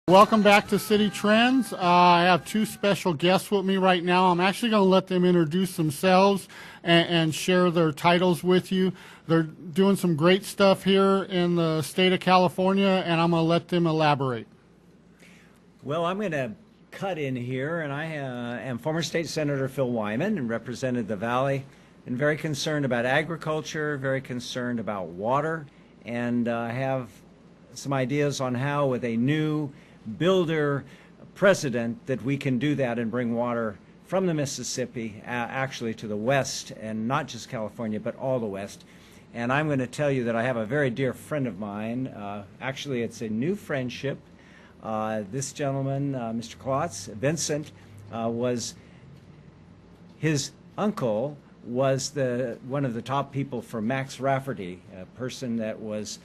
Welcome back to City Trends. I have two special guests with me right now. I'm actually going to let them introduce themselves and share their titles with you. They're doing some great stuff here in the state of California, and I'm going to let them elaborate. Well, I'm going to cut in here, and I am former State Senator Phil Wyman and represented the Valley, and very concerned about agriculture, very concerned about water, and I have some ideas on how, with a new builder president, that we can do that and bring water from the Mississippi actually to the west, and not just California but all the west. And I'm going to tell you that I have a very dear friend of mine. Actually, it's a new friendship. This gentleman, Mr. Klotz, Vincent, was his uncle was one of the top people for Max Rafferty, a person that was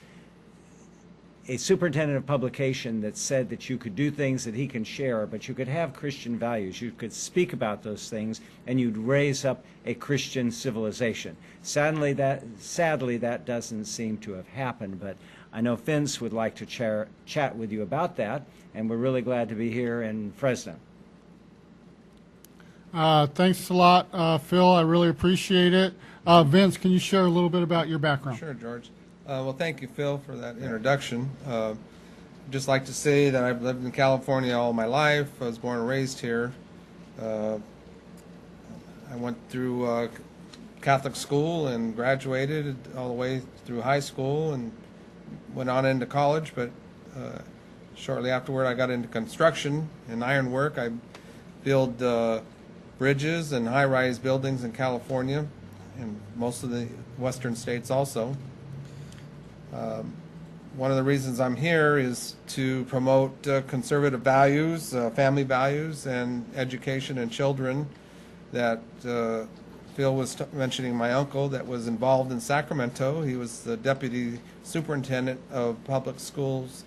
a superintendent of publication that said that you could do things that he can share, but you could have Christian values. You could speak about those things, and you'd raise up a Christian civilization. Sadly, that doesn't seem to have happened, but I know Vince would like to chat with you about that, and we're really glad to be here in Fresno. Thanks a lot, Phil. I really appreciate it. Vince, can you share a little bit about your background? Sure, George. Well, thank you, Phil, for that introduction. I'd just like to say that I've lived in California all my life. I was born and raised here. I went through Catholic school and graduated all the way through high school and went on into college, but shortly afterward I got into construction and ironwork. I build bridges and high-rise buildings in California and most of the western states also. One of the reasons I'm here is to promote conservative values, family values, and education in children. That Phil was mentioning my uncle that was involved in Sacramento. He was the deputy superintendent of public schools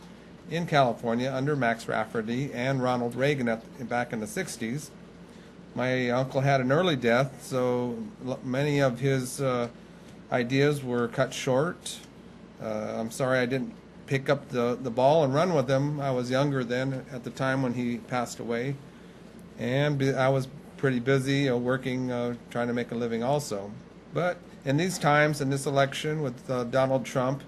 in California under Max Rafferty and Ronald Reagan back in the 60s. My uncle had an early death, so many of his ideas were cut short. I'm sorry I didn't pick up the ball and run with him. I was younger then at the time when he passed away, and I was pretty busy working, trying to make a living also. But in these times, in this election with Donald Trump,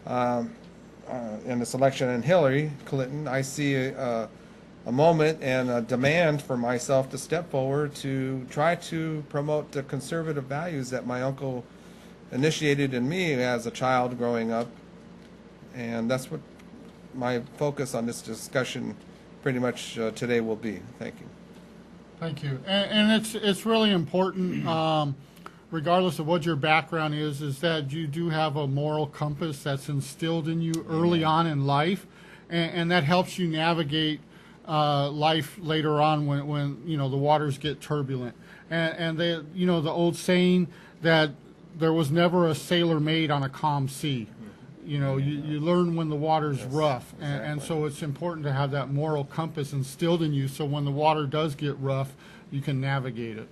in this election and Hillary Clinton, I see a moment and a demand for myself to step forward to try to promote the conservative values that my uncle initiated in me as a child growing up, and that's what my focus on this discussion pretty much today will be. Thank you. Thank you. And it's really important, regardless of what your background is that you do have a moral compass that's instilled in you early on in life, and that helps you navigate life later on when the waters get turbulent. And they, the old saying that there was never a sailor made on a calm sea. You learn when the water's rough, and so it's important to have that moral compass instilled in you, so when the water does get rough, you can navigate it.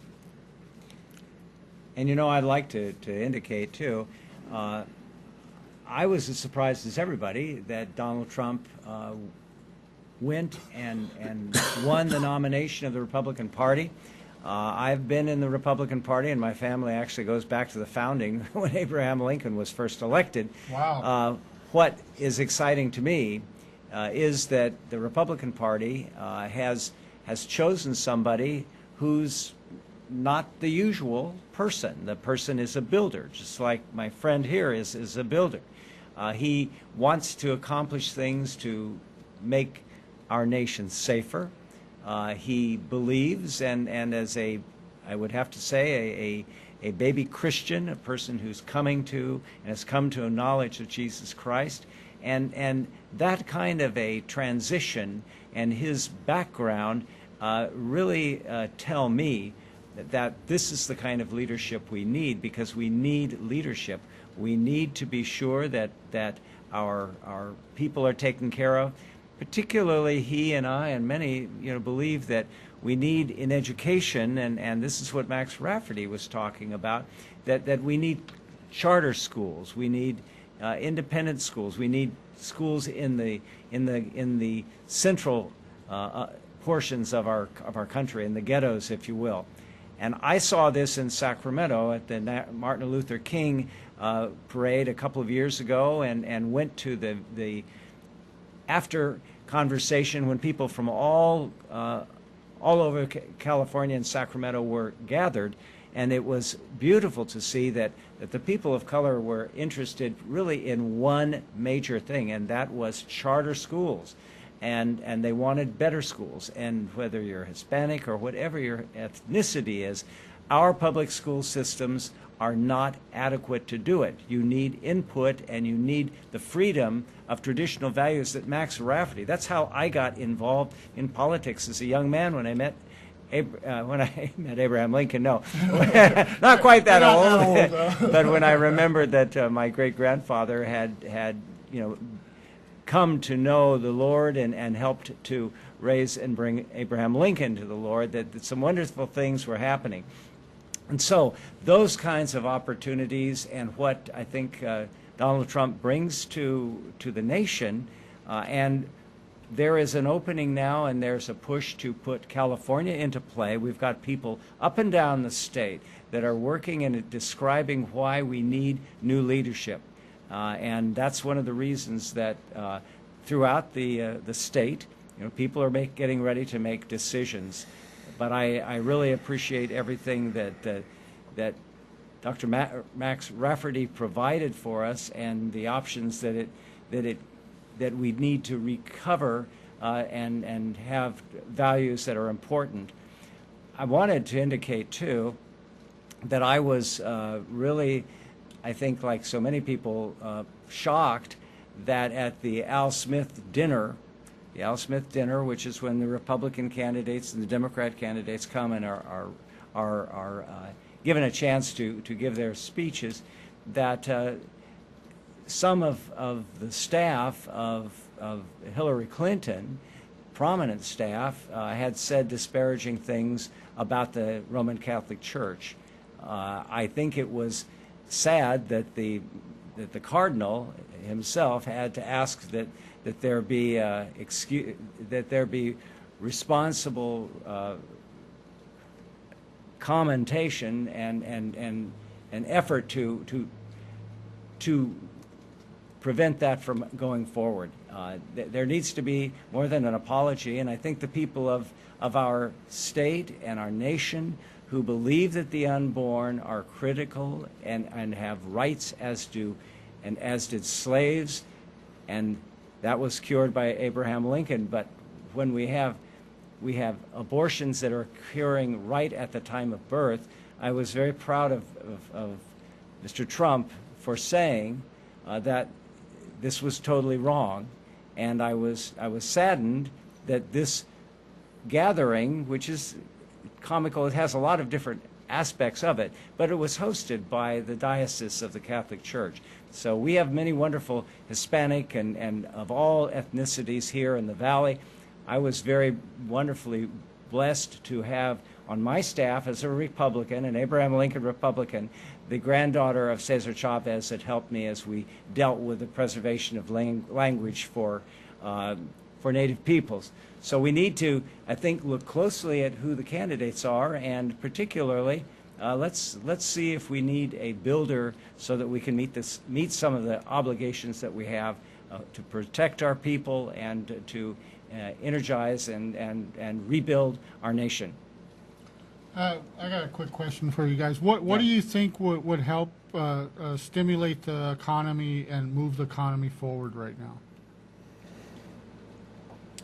And I'd like to indicate too, I was as surprised as everybody that Donald Trump went and won the nomination of the Republican Party. I've been in the Republican Party, and my family actually goes back to the founding when Abraham Lincoln was first elected. Wow. What is exciting to me is that the Republican Party has chosen somebody who's not the usual person. The person is a builder, just like my friend here is a builder. He wants to accomplish things to make our nation safer. He believes, and as I would have to say, a baby Christian, a person who's coming to and has come to a knowledge of Jesus Christ, and that kind of a transition and his background really tell me that this is the kind of leadership we need, because we need leadership. We need to be sure that our people are taken care of. Particularly he and I and many believe that we need in education, and this is what Max Rafferty was talking about, that we need charter schools, we need independent schools, we need schools in the central portions of our country, in the ghettos, if you will. And I saw this in Sacramento at the Martin Luther King parade a couple of years ago, and went to the after conversation when people from all over California and Sacramento were gathered. And it was beautiful to see that the people of color were interested really in one major thing, and that was charter schools. And they wanted better schools. And whether you're Hispanic or whatever your ethnicity is, our public school systems are not adequate to do it. You need input, and you need the freedom of traditional values that Max Rafferty. That's how I got involved in politics as a young man when I met Abraham Lincoln. No, not quite that old. But when I remembered that my great-grandfather had come to know the Lord and helped to raise and bring Abraham Lincoln to the Lord, that some wonderful things were happening. And so those kinds of opportunities, and what I think Donald Trump brings to the nation, and there is an opening now, and there's a push to put California into play. We've got people up and down the state that are working and describing why we need new leadership. And that's one of the reasons that throughout the state, people are getting ready to make decisions. But I really appreciate everything that Dr. Max Rafferty provided for us, and the options that we need to recover and have values that are important. I wanted to indicate too that I was really, I think, like so many people, shocked that at the Al Smith dinner, which is when the Republican candidates and the Democrat candidates come and are given a chance to give their speeches, that some of the staff of Hillary Clinton, prominent staff, had said disparaging things about the Roman Catholic Church. I think it was sad that the cardinal himself had to ask that there be responsible commentation and an effort to prevent that from going forward. There needs to be more than an apology, and I think the people of our state and our nation who believe that the unborn are critical and have rights as did slaves, and that was cured by Abraham Lincoln. But when we have abortions that are occurring right at the time of birth, I was very proud of Mr. Trump for saying that this was totally wrong, and I was saddened that this gathering, which is comical, it has a lot of different aspects of it, but it was hosted by the Diocese of the Catholic Church. So we have many wonderful Hispanic and of all ethnicities here in the Valley. I was very wonderfully blessed to have on my staff as a Republican, an Abraham Lincoln Republican, the granddaughter of Cesar Chavez that helped me as we dealt with the preservation of language for Native peoples. So we need to, I think, look closely at who the candidates are, and particularly let's see if we need a builder so that we can meet some of the obligations that we have to protect our people and to energize and rebuild our nation. I got a quick question for you guys. What do you think would help stimulate the economy and move the economy forward right now?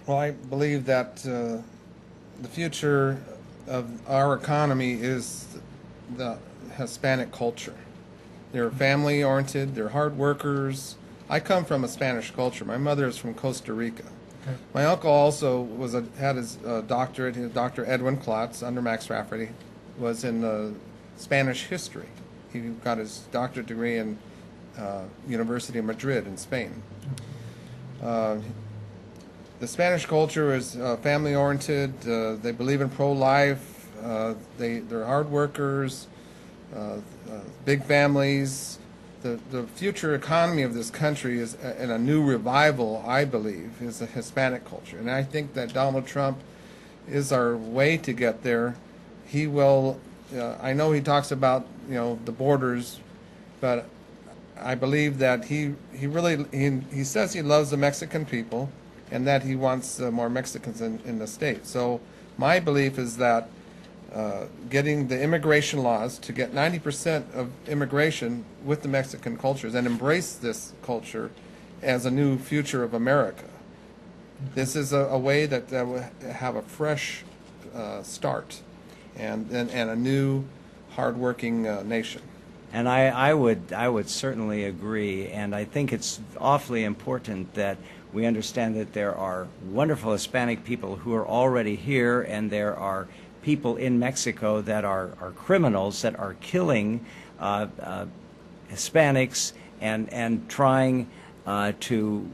Well, I believe that the future of our economy is the Hispanic culture. They're family-oriented, they're hard workers. I come from a Spanish culture. My mother is from Costa Rica. Okay. My uncle also had his doctorate, Dr. Edwin Klotz, under Max Rafferty, was in Spanish history. He got his doctorate degree in University of Madrid in Spain. The Spanish culture is family-oriented. They believe in pro-life. They're hard workers, big families. the future economy of this country is in a new revival, I believe, is the Hispanic culture. And I think that Donald Trump is our way to get there. He will, I know he talks about, the borders, but I believe that he says he loves the Mexican people and that he wants more Mexicans in the state. So my belief is that getting the immigration laws to get 90% of immigration with the Mexican cultures and embrace this culture as a new future of America. This is a way that will have a fresh start and a new, hardworking nation. And I would certainly agree, and I think it's awfully important that we understand that there are wonderful Hispanic people who are already here, and there are people in Mexico that are criminals that are killing Hispanics and trying to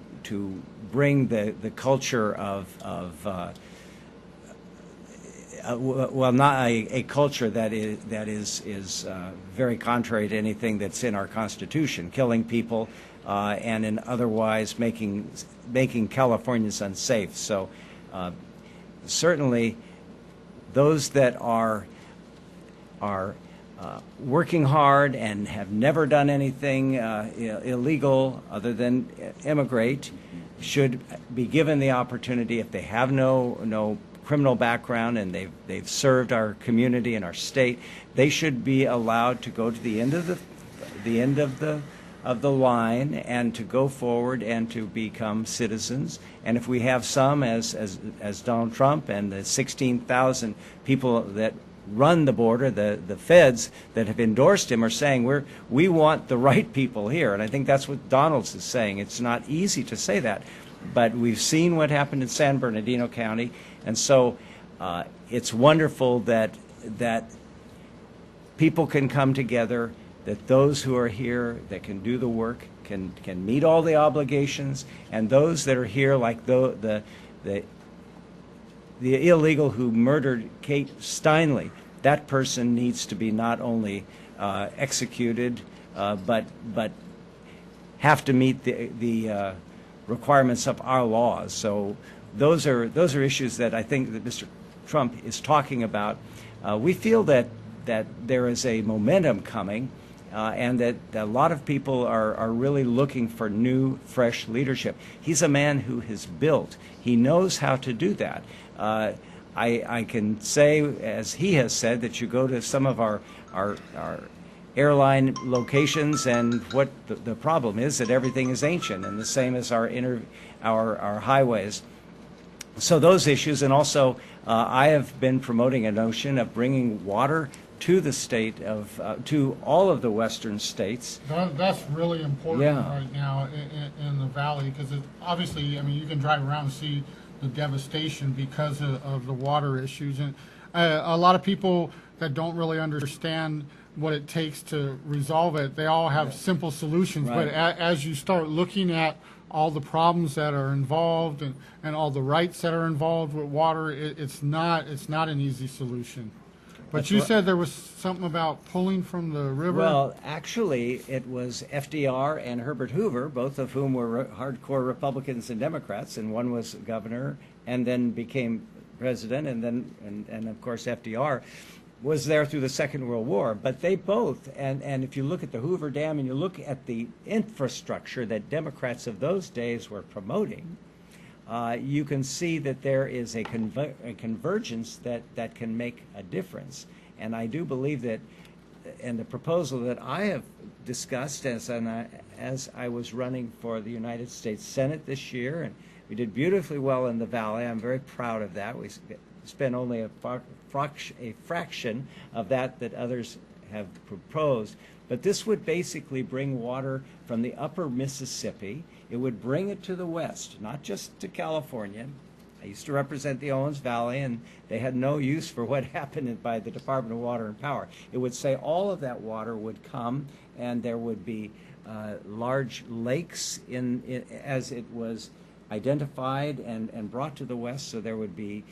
bring the culture of well, not a culture that is very contrary to anything that's in our Constitution, killing people and in otherwise making Californians unsafe. So certainly those that are working hard and have never done anything illegal other than immigrate should be given the opportunity, if they have no criminal background and they've served our community and our state, they should be allowed to go to the end of the line and to go forward and to become citizens. And if we have some, as Donald Trump and the 16,000 people that run the border, the feds that have endorsed him, are saying we want the right people here. And I think that's what Donald's is saying. It's not easy to say that, but we've seen what happened in San Bernardino County, and so it's wonderful that people can come together, that those who are here that can do the work can meet all the obligations, and those that are here, like the illegal who murdered Kate Steinle, that person needs to be not only executed, but have to meet the requirements of our laws. So those are issues that I think that Mr. Trump is talking about. We feel that there is a momentum coming, and that a lot of people are really looking for new, fresh leadership. He's a man who has built. He knows how to do that. I can say, as he has said, that you go to some of our airline locations, and what the problem is that everything is ancient, and the same as our highways. So those issues, and also I have been promoting a notion of bringing water to the state of to all of the western states. That's really important Yeah. right now in the valley, because obviously, I mean, you can drive around and see the devastation because of the water issues, and a lot of people that don't really understand what it takes to resolve it, they all have simple solutions. Right. But as you start looking at all the problems that are involved and all the rights that are involved with water, it's not an easy solution. But That's you right. said there was something about pulling from the river. Well, actually, it was FDR and Herbert Hoover, both of whom were hardcore Republicans and Democrats, and one was governor and then became president, and of course FDR was there through the Second World War. But they both, and if you look at the Hoover Dam and you look at the infrastructure that Democrats of those days were promoting, you can see that there is a convergence that can make a difference. And I do believe that, and the proposal that I have discussed as I was running for the United States Senate this year, and we did beautifully well in the Valley. I'm very proud of that. We spent only a fraction of that others have proposed. But this would basically bring water from the upper Mississippi. It would bring it to the west, not just to California. I used to represent the Owens Valley, and they had no use for what happened by the Department of Water and Power. It would say all of that water would come, and there would be large lakes as it was identified and brought to the west. So there would be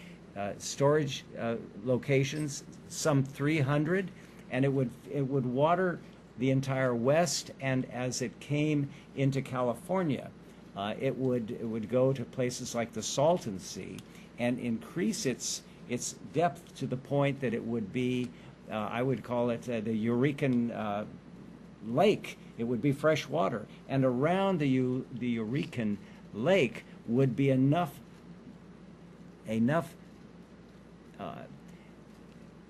storage locations, some 300, and it would water the entire West, and as it came into California, it would go to places like the Salton Sea and increase its depth to the point that it would be, I would call it the Eureka Lake. It would be fresh water, and around the Eureka Lake would be enough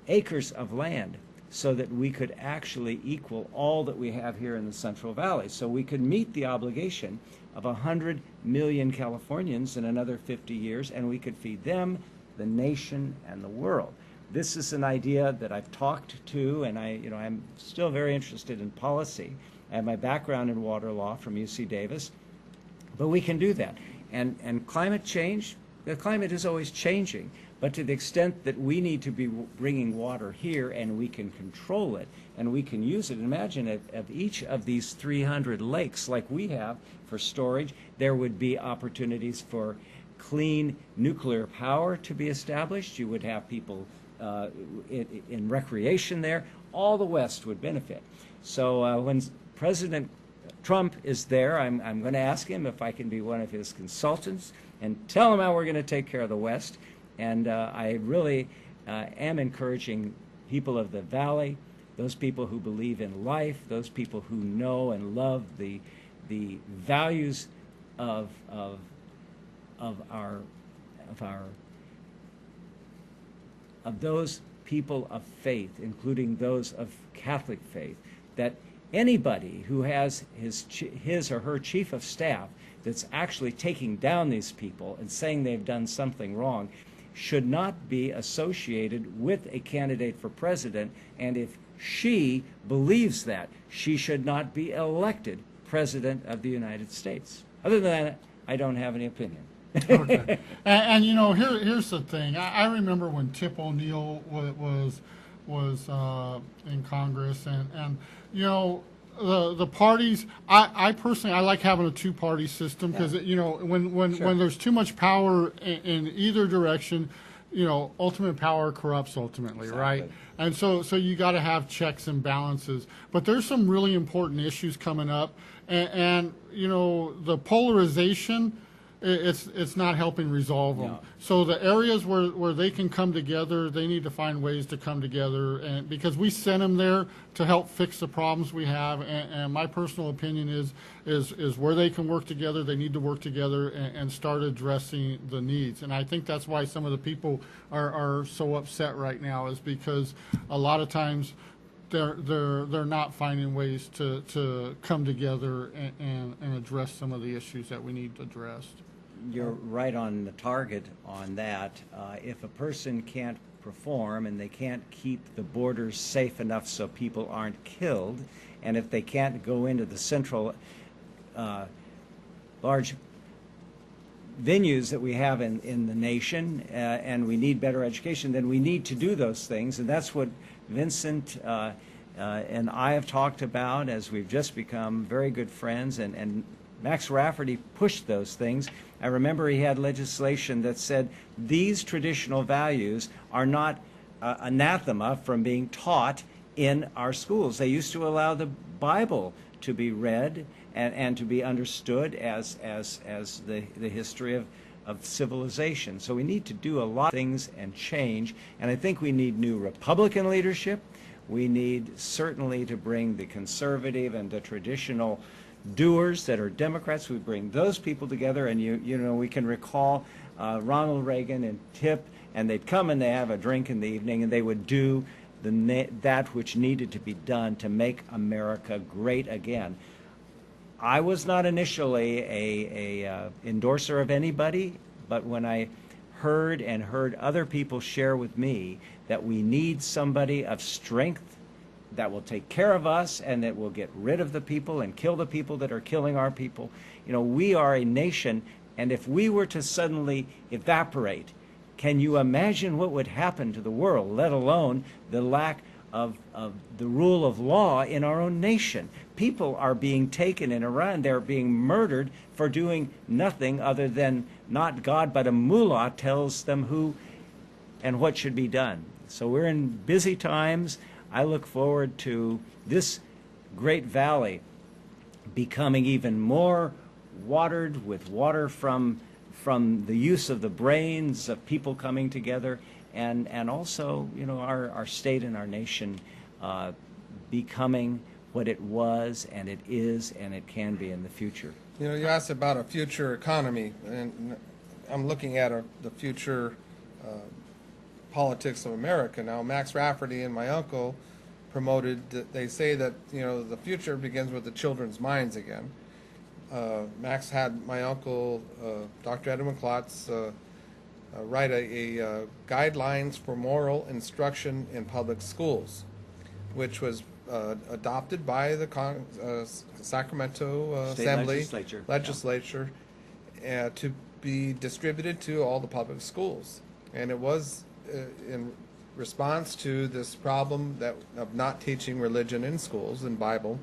acres of land so that we could actually equal all that we have here in the Central Valley. So we could meet the obligation of 100 million Californians in another 50 years, and we could feed them, the nation, and the world. This is an idea that I've talked to, and I'm still very interested in policy. I have my background in water law from UC Davis, but we can do that. And climate change, the climate is always changing, but to the extent that we need to be bringing water here and we can control it and we can use it. Imagine of each of these 300 lakes like we have for storage, there would be opportunities for clean nuclear power to be established. You would have people in recreation there. All the West would benefit. So when President Trump is there, I'm going to ask him if I can be one of his consultants and tell him how we're going to take care of the West. And I really am encouraging people of the Valley, those people who believe in life, those people who know and love the values of those people of faith, including those of Catholic faith, that anybody who has his or her chief of staff that's actually taking down these people and saying they've done something wrong should not be associated with a candidate for president, and if she believes that, she should not be elected president of the United States. Other than that, I don't have any opinion. Okay. And here's the thing. I remember when Tip O'Neill was in Congress, and the parties. I personally like having a two-party system because when there's too much power in either direction, ultimate power corrupts ultimately, Exactly. right? And so you got to have checks and balances. But there's some really important issues coming up, and the polarization. It's not helping resolve them. No. So the areas where they can come together, they need to find ways to come together, and because we sent them there to help fix the problems we have. And my personal opinion is where they can work together, they need to work together and start addressing the needs. And I think that's why some of the people are so upset right now, is because a lot of times they're not finding ways to come together and address some of the issues that we need addressed. You're right on the target on that. If a person can't perform and they can't keep the borders safe enough so people aren't killed, and if they can't go into the central large venues that we have in the nation, and we need better education, then we need to do those things. And that's what Vincent and I have talked about as we've just become very good friends, and Max Rafferty pushed those things. I remember he had legislation that said these traditional values are not anathema from being taught in our schools. They used to allow the Bible to be read and to be understood as the history of civilization. So we need to do a lot of things and change, and I think we need new Republican leadership. We need certainly to bring the conservative and the traditional doers that are Democrats. We bring those people together, and we can recall Ronald Reagan and Tip, and they'd come and they have a drink in the evening, and they would do that which needed to be done to make America great again. I was not initially a endorser of anybody, but when I heard other people share with me that we need somebody of strength that will take care of us and that will get rid of the people and kill the people that are killing our people. We are a nation, and if we were to suddenly evaporate, can you imagine what would happen to the world, let alone the lack of the rule of law in our own nation? People are being taken in Iran. They're being murdered for doing nothing other than not God, but a mullah tells them who and what should be done. So we're in busy times. I look forward to this great valley becoming even more watered with water from the use of the brains of people coming together, and also, you know, our state and our nation becoming what it was and it is and it can be in the future. You know, you asked about a future economy, and I'm looking at the future politics of America now. Max Rafferty and my uncle promoted that they say that, you know, the future begins with the children's minds again. Max had my uncle, Dr. Edwin Klotz, write a guidelines for moral instruction in public schools, which was adopted by the Sacramento State Assembly legislature. to be distributed to all the public schools. And it was in response to this problem of not teaching religion in schools and Bible.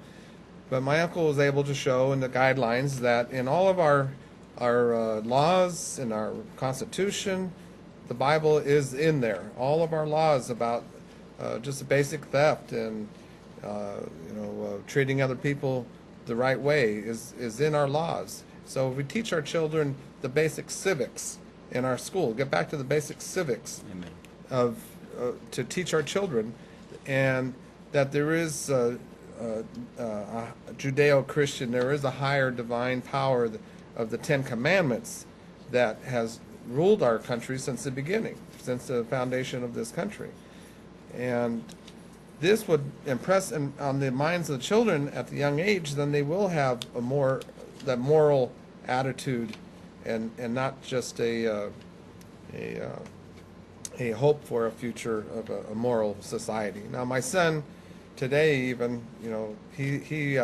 But my uncle was able to show in the guidelines that in all of our laws, in our Constitution, the Bible is in there. All of our laws about just the basic theft and treating other people the right way is in our laws. So if we teach our children the basic civics in our school, get back to the basic civics Amen. to teach our children, and that there is a Judeo-Christian, there is a higher divine power of the Ten Commandments that has ruled our country since the beginning, since the foundation of this country. And this would impress on the minds of the children at the young age, then they will have that moral attitude and not just a hope for a future of a moral society. Now, my son today, even, you know, he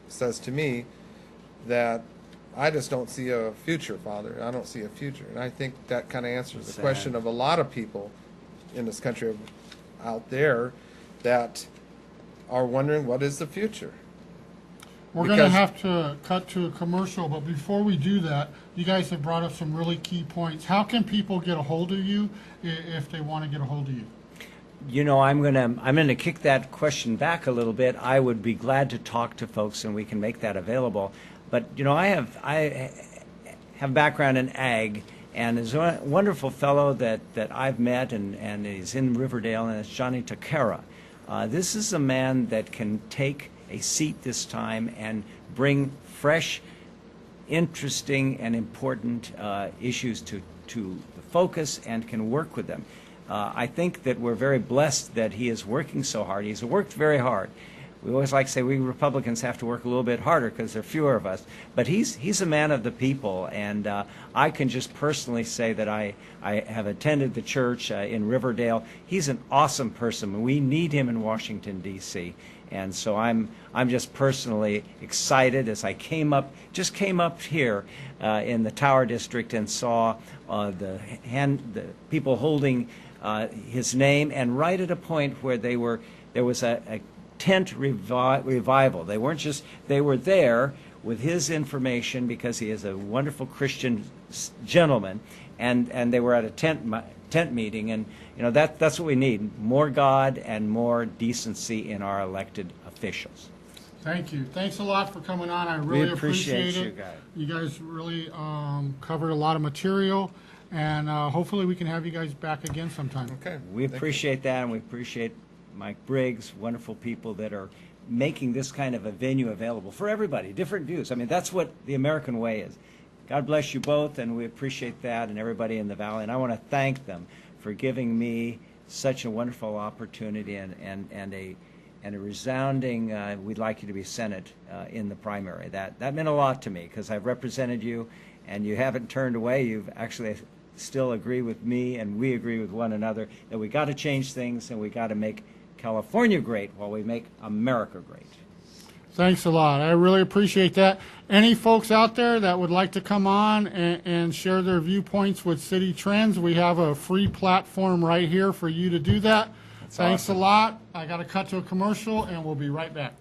says to me that I just don't see a future, Father. I don't see a future. And I think that kind of answers the question of a lot of people in this country out there that are wondering, what is the future? We're going to have to cut to a commercial, but before we do that, you guys have brought up some really key points. How can people get a hold of you if they want to get a hold of you? You know, I'm gonna kick that question back a little bit. I would be glad to talk to folks, and we can make that available. But you know, I have background in ag, and there's a wonderful fellow that I've met, and he's in Riverdale, and it's Johnny Takara. This is a man that can take a seat this time and bring fresh, interesting, and important issues to the focus, and can work with them. I think that we're very blessed that he is working so hard. He's worked very hard. We always like to say we Republicans have to work a little bit harder because there are fewer of us. But he's a man of the people, and I can just personally say that I have attended the church in Riverdale. He's an awesome person. We need him in Washington, D.C., and so I'm just personally excited as I came up here in the Tower District and saw the people holding his name, and right at a point where there was a tent revival. They weren't just, they were there with his information because he is a wonderful Christian gentleman, and they were at a tent meeting, and you know that's what we need: more God and more decency in our elected officials. Thank you. Thanks a lot for coming on. I really appreciate it. you guys. You guys really covered a lot of material, and hopefully we can have you guys back again sometime. Okay. We appreciate that, and we appreciate Mike Briggs, wonderful people that are making this kind of a venue available for everybody, different views. I mean, that's what the American way is. God bless you both, and we appreciate that, and everybody in the Valley. And I want to thank them for giving me such a wonderful opportunity and a resounding, we'd like you to be Senate in the primary. That meant a lot to me because I've represented you, and you haven't turned away. You've actually still agree with me, and we agree with one another that we got to change things, and we got to make California great while we make America great. Thanks a lot. I really appreciate that. Any folks out there that would like to come on and share their viewpoints with City Trends, we have a free platform right here for you to do that. That's Thanks awesome. a lot. I got to cut to a commercial, and we'll be right back.